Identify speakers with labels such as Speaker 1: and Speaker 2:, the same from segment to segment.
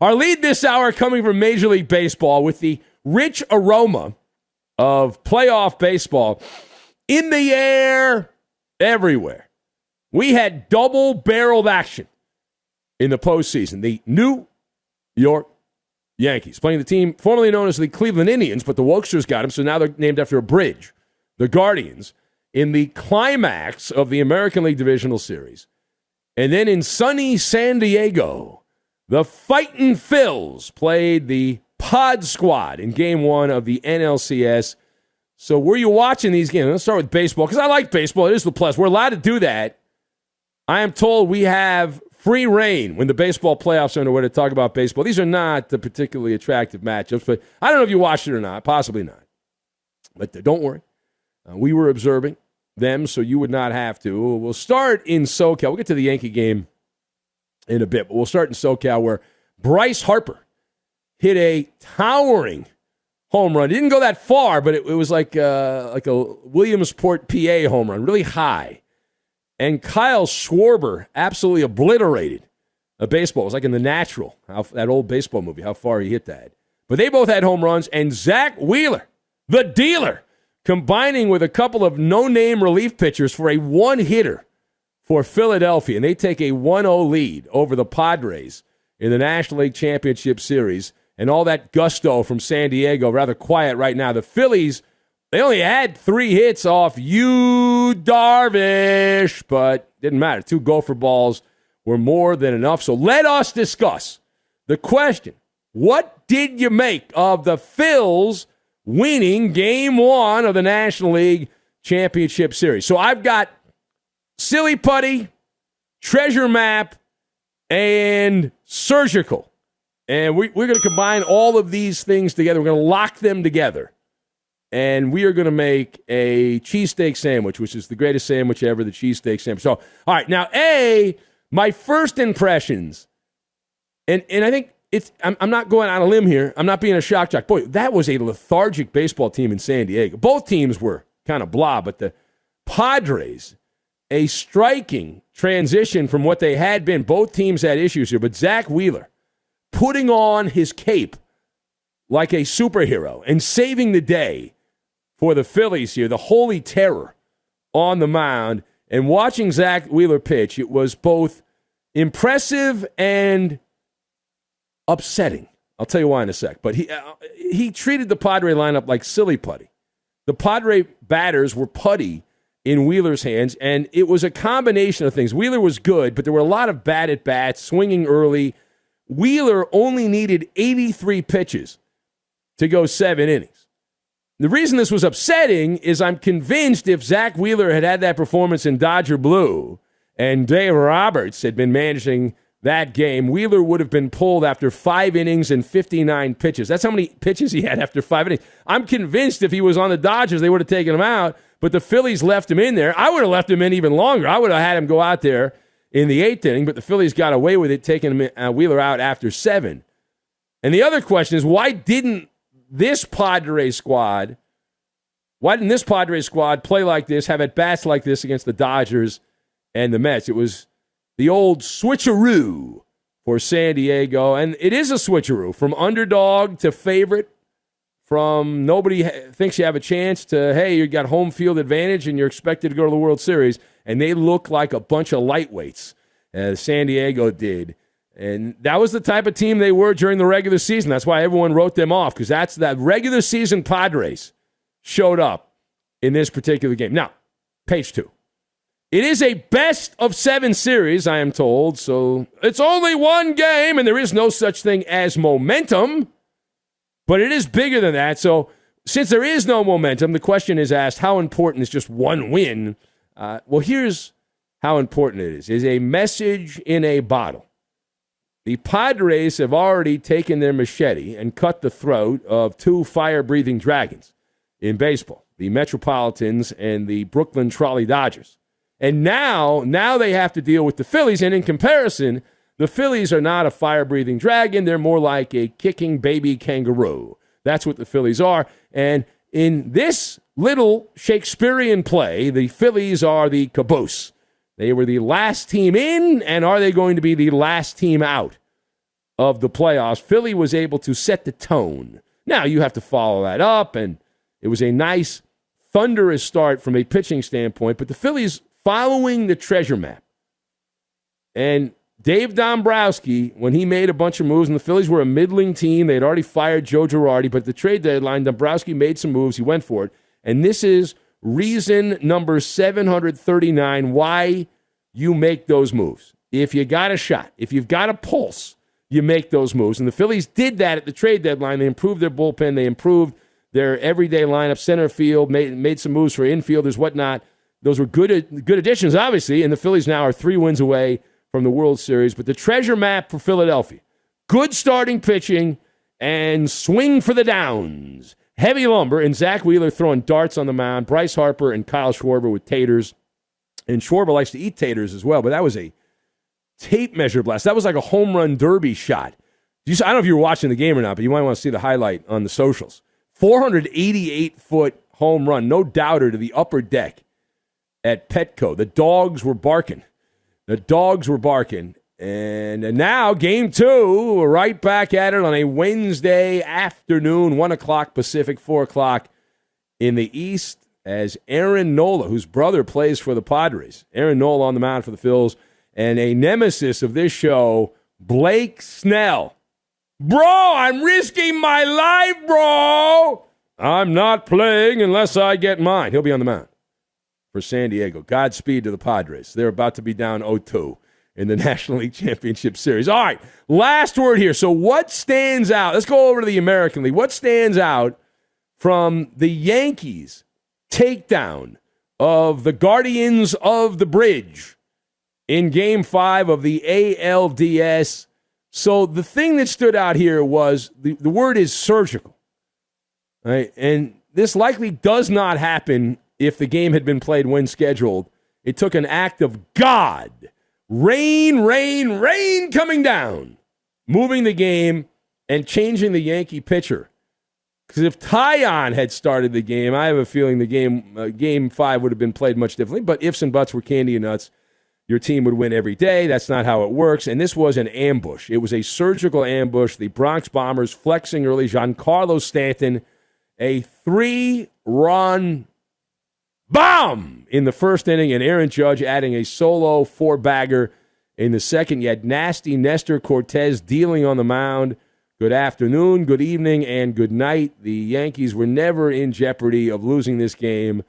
Speaker 1: Our lead this hour coming from Major League Baseball with the rich aroma of playoff baseball in the air everywhere. We had double-barreled action in the postseason. The New York Yankees playing the team formerly known as the Cleveland Indians, but the Wokesters got them, so now they're named after a bridge. The Guardians in the climax of the American League Divisional Series. And then in sunny San Diego, the Fightin' Phils played the Pod Squad in Game 1 of the NLCS. So were you watching these games? Let's start with baseball, because I like baseball. It is the plus. We're allowed to do that. I am told we have free reign when the baseball playoffs are underway to talk about baseball. These are not the particularly attractive matchups, but I don't know if you watched it or not. Possibly not. But don't worry. We were observing them, so you would not have to. We'll start in SoCal. We'll get to the Yankee game in a bit, but we'll start in SoCal where Bryce Harper hit a towering home run. It didn't go that far, but it was like a Williamsport, PA home run, really high. And Kyle Schwarber absolutely obliterated a baseball. It was like in The Natural, that old baseball movie, how far he hit that. But they both had home runs, and Zach Wheeler, the dealer, combining with a couple of no-name relief pitchers for a one-hitter for Philadelphia. And they take a 1-0 lead over the Padres in the National League Championship Series. And all that gusto from San Diego, rather quiet right now. The Phillies, they only had 3 hits off Yu Darvish, but didn't matter. 2 gopher balls were more than enough. So let us discuss the question, what did you make of the Phils winning Game 1 of the National League Championship Series? So I've got Silly Putty, Treasure Map, and Surgical. And we're going to combine all of these things together. We're going to lock them together. And we are going to make a cheesesteak sandwich, which is the greatest sandwich ever, the cheesesteak sandwich. So, all right, now, my first impressions, and I think I'm not going on a limb here. I'm not being a shock jock. Boy, that was a lethargic baseball team in San Diego. Both teams were kind of blah, but the Padres, a striking transition from what they had been. Both teams had issues here, but Zach Wheeler, putting on his cape like a superhero and saving the day for the Phillies here, the holy terror on the mound. And watching Zach Wheeler pitch, it was both impressive and upsetting. I'll tell you why in a sec. But he treated the Padre lineup like silly putty. The Padre batters were putty in Wheeler's hands, and it was a combination of things. Wheeler was good, but there were a lot of bad at-bats, swinging early. Wheeler only needed 83 pitches to go 7 innings. The reason this was upsetting is I'm convinced if Zach Wheeler had had that performance in Dodger Blue and Dave Roberts had been managing that game, Wheeler would have been pulled after 5 innings and 59 pitches. That's how many pitches he had after 5 innings. I'm convinced if he was on the Dodgers, they would have taken him out, but the Phillies left him in there. I would have left him in even longer. I would have had him go out there in the 8th inning, but the Phillies got away with it, taking Wheeler out after 7. And the other question is, why didn't this Padres squad play like this, have at-bats like this against the Dodgers and the Mets? It was the old switcheroo for San Diego, and it is a switcheroo from underdog to favorite, from nobody thinks you have a chance to, hey, you got home field advantage and you're expected to go to the World Series, and they look like a bunch of lightweights, as San Diego did. And that was the type of team they were during the regular season. That's why everyone wrote them off, because that's that regular season Padres showed up in this particular game. Now, page 2. It is a best-of-7 series, I am told, so it's only one game, and there is no such thing as momentum, but it is bigger than that. So since there is no momentum, the question is asked, how important is just one win? Well, here's how important it is. It's a message in a bottle. The Padres have already taken their machete and cut the throat of 2 fire-breathing dragons in baseball, the Metropolitans and the Brooklyn Trolley Dodgers. And now they have to deal with the Phillies, and in comparison, the Phillies are not a fire-breathing dragon. They're more like a kicking baby kangaroo. That's what the Phillies are. And in this little Shakespearean play, the Phillies are the caboose. They were the last team in, and are they going to be the last team out of the playoffs, Philly was able to set the tone. Now you have to follow that up, and it was a nice, thunderous start from a pitching standpoint, but the Phillies following the treasure map. And Dave Dombrowski, when he made a bunch of moves, and the Phillies were a middling team, they had already fired Joe Girardi, but at the trade deadline, Dombrowski made some moves. He went for it. And this is reason number 739 why you make those moves. If you got a shot, if you've got a pulse, you make those moves. And the Phillies did that at the trade deadline. They improved their bullpen. They improved their everyday lineup, center field, made some moves for infielders, whatnot. Those were good additions, obviously, and the Phillies now are 3 wins away from the World Series. But the treasure map for Philadelphia, good starting pitching and swing for the downs. Heavy lumber, and Zach Wheeler throwing darts on the mound. Bryce Harper and Kyle Schwarber with taters. And Schwarber likes to eat taters as well, but that was a tape measure blast. That was like a home run derby shot. I don't know if you were watching the game or not, but you might want to see the highlight on the socials. 488-foot home run, no doubter, to the upper deck at Petco. The dogs were barking. And now, game 2, we're right back at it on a Wednesday afternoon, 1 o'clock Pacific, 4 o'clock in the East, as Aaron Nola, whose brother plays for the Padres, Aaron Nola on the mound for the Phils, and a nemesis of this show, Blake Snell. Bro, I'm risking my life, bro. I'm not playing unless I get mine. He'll be on the mound for San Diego. Godspeed to the Padres. They're about to be down 0-2 in the National League Championship Series. All right, last word here. So what stands out? Let's go over to the American League. What stands out from the Yankees' takedown of the Guardians of the Bridge in Game 5 of the ALDS? So the thing that stood out here was the word is surgical. Right? And this likely does not happen if the game had been played when scheduled. It took an act of God. Rain coming down, moving the game and changing the Yankee pitcher. Because if Tyon had started the game, I have a feeling the game 5 would have been played much differently. But ifs and buts were candy and nuts. Your team would win every day. That's not how it works. And this was an ambush. It was a surgical ambush. The Bronx Bombers flexing early. Giancarlo Stanton, a 3-run bomb in the first inning, and Aaron Judge adding a solo 4-bagger in the second. You had nasty Nestor Cortez dealing on the mound. Good afternoon, good evening, and good night. The Yankees were never in jeopardy of losing this game.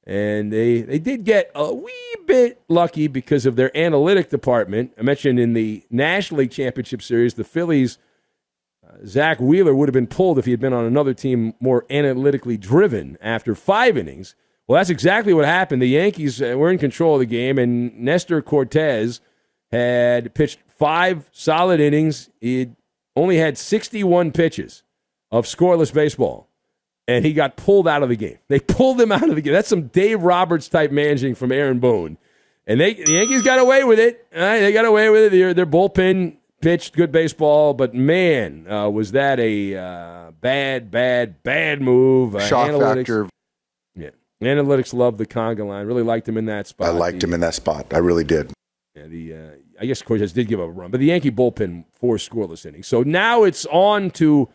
Speaker 1: And they did get a wee bit lucky because of their analytic department. I mentioned in the National League Championship Series, the Phillies, Zach Wheeler would have been pulled if he had been on another team more analytically driven after 5 innings. Well, that's exactly what happened. The Yankees were in control of the game, and Nestor Cortez had pitched 5 solid innings. He only had 61 pitches of scoreless baseball. And he got pulled out of the game. They pulled him out of the game. That's some Dave Roberts-type managing from Aaron Boone. And the Yankees got away with it. They got away with it. Their bullpen pitched good baseball. But, man, was that a bad move.
Speaker 2: Shock factor.
Speaker 1: Yeah. Analytics loved the conga line. Really liked him in that spot.
Speaker 2: I liked him in that spot. I really did.
Speaker 1: Yeah, I guess Cortez did give up a run. But the Yankee bullpen 4 scoreless innings. So now it's on to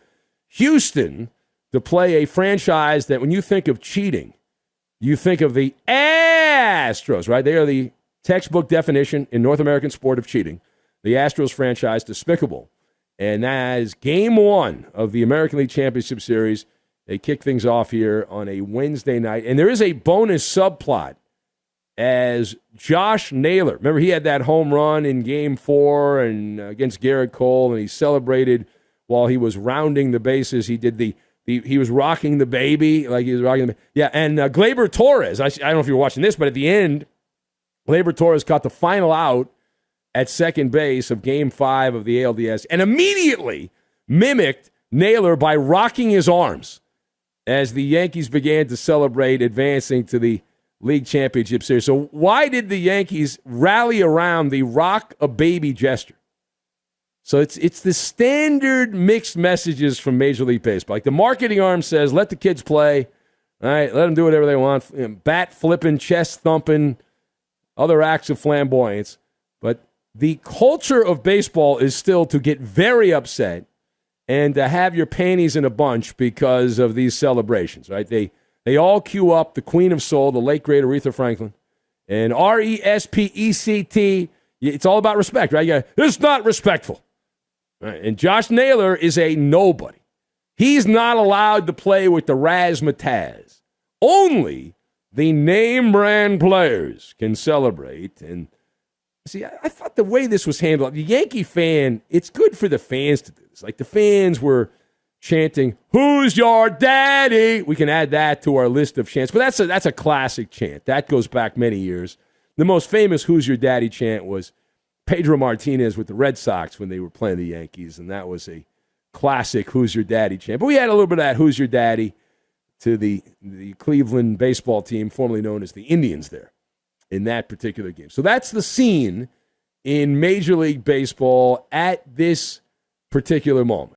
Speaker 1: Houston to play a franchise that when you think of cheating, you think of the Astros, right? They are the textbook definition in North American sport of cheating. The Astros franchise, despicable. And that is Game 1 of the American League Championship Series. They kick things off here on a Wednesday night. And there is a bonus subplot as Josh Naylor. Remember, he had that home run in Game 4 and against Garrett Cole, and he celebrated while he was rounding the bases. He did he was rocking the baby, like he was rocking the baby. Yeah, and Gleyber Torres, I don't know if you were watching this, but at the end, Gleyber Torres caught the final out at second base of Game 5 of the ALDS and immediately mimicked Naylor by rocking his arms as the Yankees began to celebrate advancing to the League Championship Series. So why did the Yankees rally around the rock a baby gesture? So it's the standard mixed messages from Major League Baseball. Like the marketing arm says, let the kids play. All right, let them do whatever they want. Bat flipping, chest thumping, other acts of flamboyance. But the culture of baseball is still to get very upset and to have your panties in a bunch because of these celebrations, right? They all cue up the Queen of Soul, the late great Aretha Franklin, and RESPECT. It's all about respect, right? It's not respectful. Right? And Josh Naylor is a nobody. He's not allowed to play with the razzmatazz. Only the name brand players can celebrate. And see, I thought the way this was handled, the Yankee fan, it's good for the fans to do this. Like the fans were chanting, "Who's your daddy?" We can add that to our list of chants. But that's a classic chant. That goes back many years. The most famous "Who's your daddy" chant was Pedro Martinez with the Red Sox when they were playing the Yankees, and that was a classic "Who's your daddy" chant. But we had a little bit of that "Who's your daddy" to the Cleveland baseball team, formerly known as the Indians there, in that particular game. So that's the scene in Major League Baseball at this particular moment.